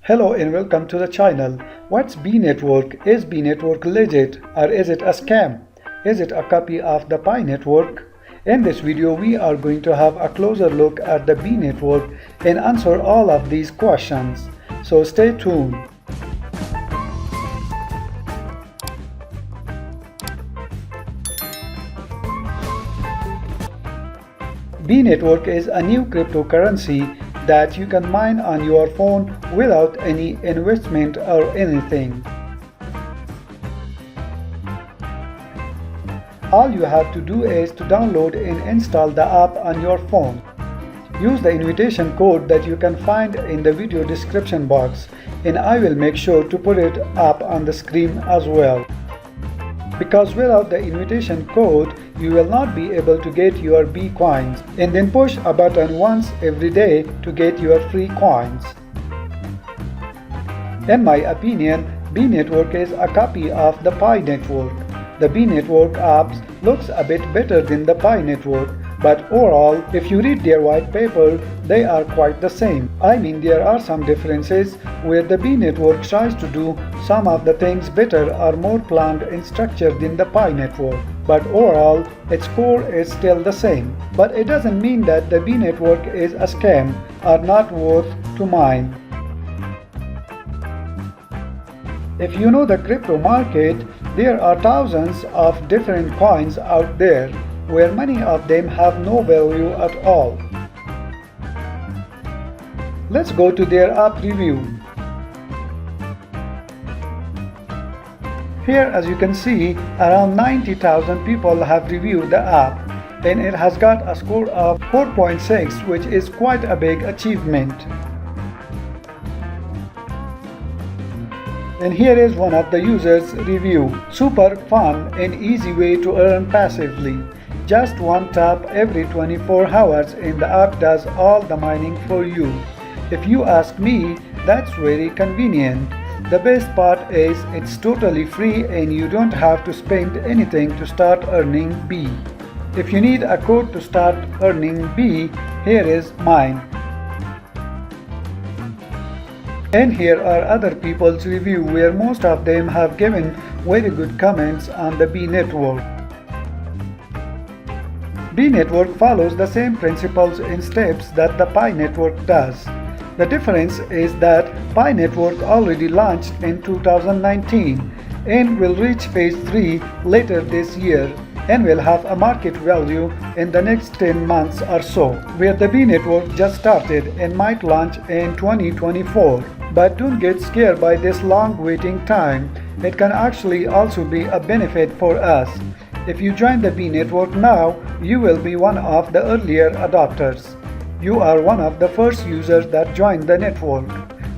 Hello and welcome to the channel. What's beenetwork? Is beenetwork legit or is it a scam? Is it a copy of the Pi network? In this video we are going to have a closer look at the beenetwork and answer all of these questions. So stay tuned. Beenetwork is a new cryptocurrency that you can mine on your phone without any investment or anything. All you have to do is to download and install the app on your phone. Use the invitation code that you can find in the video description box, and I will make sure to put it up on the screen as well. Because without the invitation code, you will not be able to get your B coins, and then push a button once every day to get your free coins. In my opinion, beenetwork is a copy of the Pi network. The beenetwork apps looks a bit better than the Pi network, but overall, if you read their white paper, they are quite the same. I mean, there are some differences where the beenetwork tries to do some of the things better or more planned and structured than the Pi network. But overall, its core is still the same. But it doesn't mean that the beenetwork is a scam or not worth to mine. If you know the crypto market, there are thousands of different coins out there, where many of them have no value at all. Let's go to their app review. Here, as you can see, around 90,000 people have reviewed the app, and it has got a score of 4.6, which is quite a big achievement. And here is one of the users' review. Super fun and easy way to earn passively. Just one tap every 24 hours and the app does all the mining for you. If you ask me, that's very convenient. The best part is it's totally free and you don't have to spend anything to start earning B. If you need a code to start earning B, here is mine. And here are other people's review where most of them have given very good comments on the beenetwork. Beenetwork follows the same principles and steps that the Pi network does. The difference is that Pi network already launched in 2019 and will reach phase 3 later this year and will have a market value in the next 10 months or so, where the beenetwork just started and might launch in 2024. But don't get scared by this long waiting time. It can actually also be a benefit for us. If you join the beenetwork now, you will be one of the earlier adopters. You are one of the first users that joined the network,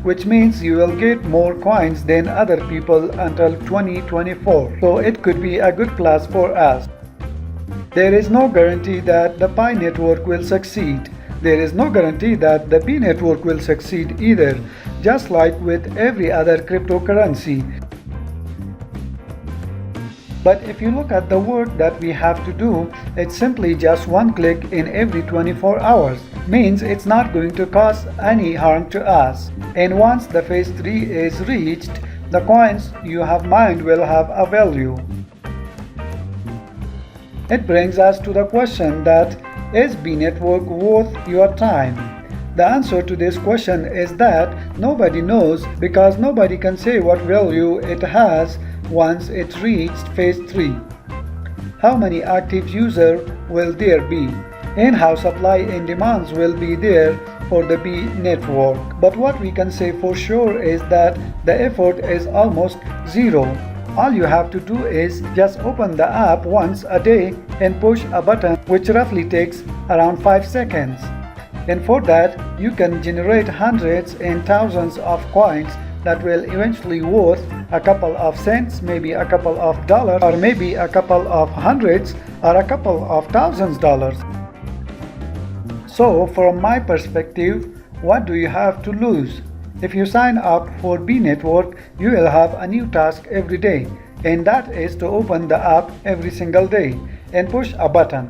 which means you will get more coins than other people until 2024. So it could be a good plus for us. There is no guarantee that the Pi network will succeed. There is no guarantee that the beenetwork will succeed either, just like with every other cryptocurrency. But if you look at the work that we have to do, it's simply just one click in every 24 hours. Means it's not going to cause any harm to us. And once the phase 3 is reached, the coins you have mined will have a value. It brings us to the question that, is beenetwork worth your time? The answer to this question is that nobody knows, because nobody can say what value it has once it reached phase 3. How many active users will there be? And how supply and demands will be there for the beenetwork. But what we can say for sure is that the effort is almost zero. All you have to do is just open the app once a day and push a button, which roughly takes around 5 seconds. And for that, you can generate hundreds and thousands of coins that will eventually worth a couple of cents, maybe a couple of dollars, or maybe a couple of hundreds or a couple of thousands dollars. So from my perspective, what do you have to lose? If you sign up for beenetwork, you will have a new task every day, and that is to open the app every single day and push a button.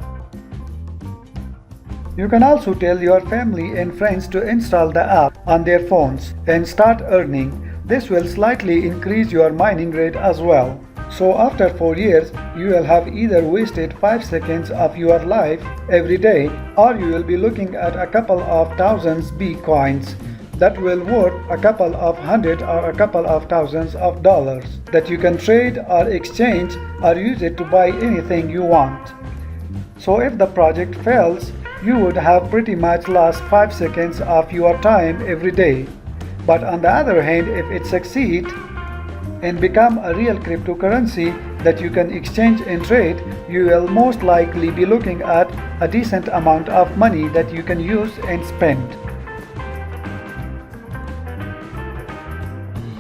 You can also tell your family and friends to install the app on their phones and start earning. This will slightly increase your mining rate as well. So after 4 years, you will have either wasted 5 seconds of your life every day, or you will be looking at a couple of thousands B coins that will worth a couple of hundred or a couple of thousands of dollars that you can trade or exchange or use it to buy anything you want. So if the project fails, you would have pretty much lost 5 seconds of your time every day. But on the other hand, if it succeeds and become a real cryptocurrency that you can exchange and trade, you will most likely be looking at a decent amount of money that you can use and spend.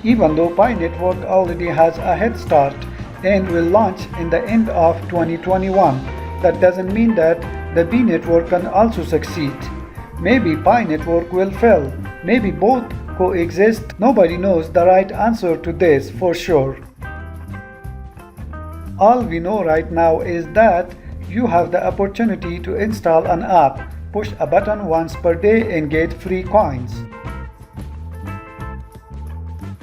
Even though Pi Network already has a head start and will launch in the end of 2021, that doesn't mean that the B network can also succeed. Maybe Pi Network will fail. Maybe both coexist. Nobody knows the right answer to this for sure. All we know right now is that you have the opportunity to install an app, push a button once per day and get free coins.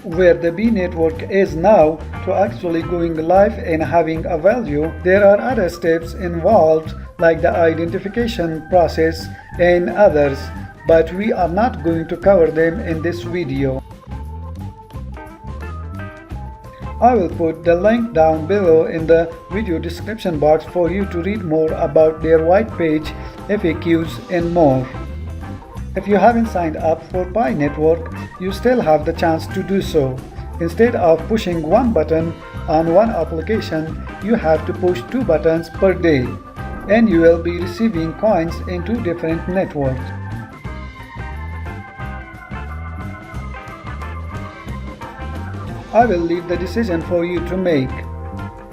Where the B network is now to actually going live and having a value, there are other steps involved like the identification process and others, but we are not going to cover them in this video. I will put the link down below in the video description box for you to read more about their white page, FAQs and more. If you haven't signed up for Pi Network, you still have the chance to do so. Instead of pushing one button on one application, you have to push 2 buttons per day, and you will be receiving coins in 2 different networks. I will leave the decision for you to make.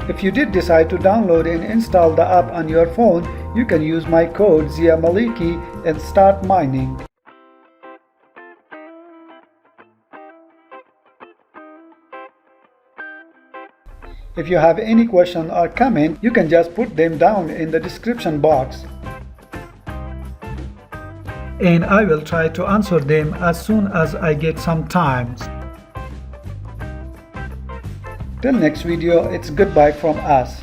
If you did decide to download and install the app on your phone, you can use my code ziamaliky and start mining. If you have any question or comment, you can just put them down in the description box, and I will try to answer them as soon as I get some time. Till next video, it's goodbye from us.